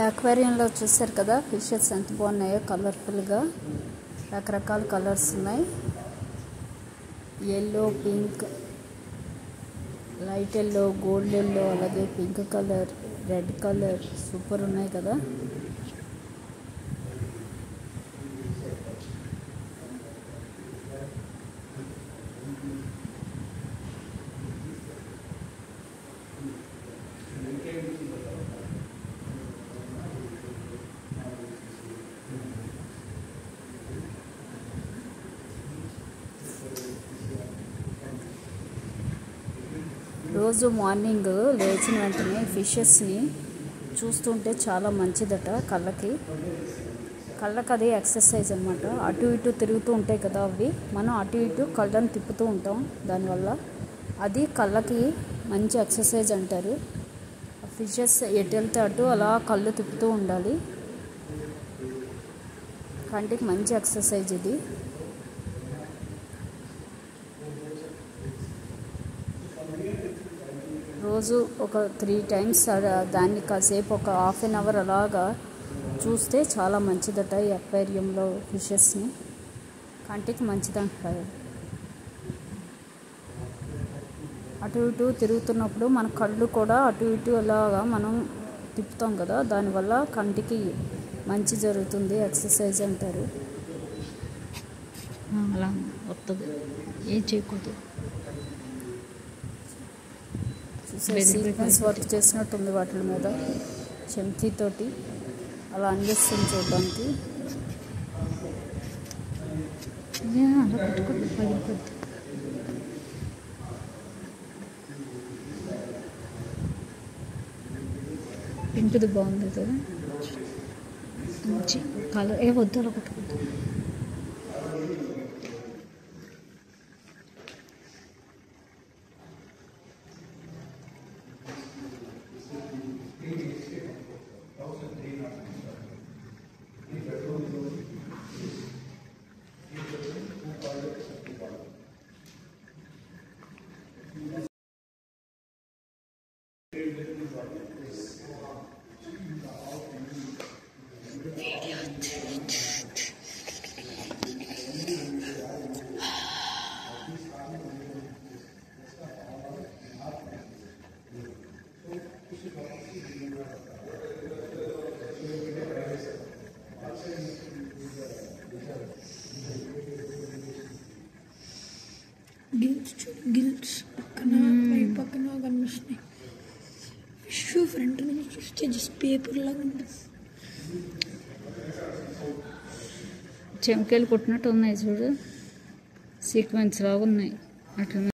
అక్వేరియంలో చూసారు కదా ఫిషెస్ ఎంత బాగున్నాయో కలర్ఫుల్గా రకరకాల కలర్స్ ఉన్నాయి. Yellow, pink, light yellow, gold yellow, అలాగే pink colour, red colour super ఉన్నాయి కదా. రోజు మార్నింగ్ లేచిన వెంటనే ఫిషెస్ని చూస్తుంటే చాలా మంచిదట కళ్ళకి అది ఎక్సర్సైజ్ అనమాట. అటు ఇటు తిరుగుతూ ఉంటాయి కదా అవి, మనం అటు ఇటు కళ్ళని తిప్పుతూ ఉంటాం, దానివల్ల అది కళ్ళకి మంచి ఎక్సర్సైజ్ అంటారు. ఫిషెస్ ఎటు వెళ్తే అటు అలా కళ్ళు తిప్పుతూ ఉండాలి, కంటికి మంచి ఎక్సర్సైజ్ ఇది. రోజు ఒక 3 times దాన్ని కాసేపు ఒక ½ an hour అలాగా చూస్తే చాలా మంచిదట. ఈ అక్వేరియంలో ఫిషెస్ని కంటికి మంచిదంటారు. అటు ఇటు తిరుగుతున్నప్పుడు మన కళ్ళు కూడా అటు ఇటు అలాగా మనం తిప్పుతాం కదా, దానివల్ల కంటికి మంచి జరుగుతుంది, ఎక్సర్సైజ్ అంటారు. అలా వస్తుంది, ఏం చేయకూడదు. సీక్వెన్స్ వర్క్ చేసినట్టుంది వాటి మీద, చెంకీతోటి అలా అనిపిస్తుంది చూడడానికి. పింక్ది బాగుంది కదా, మంచి కలర్. వద్దు అలా కొట్టుకుంటుంది. గిల్స్ పక్కన పక్కన కనిపిస్తున్నాయి. ఫిష్ ఫ్రంట్ నుంచి చూస్తే జస్ట్ పేపర్ లాగా ఉంటుంది. చెంకాయలు కొట్టినట్టు ఉన్నాయి చూడు, సీక్వెన్స్ లాగా ఉన్నాయి అట్లా.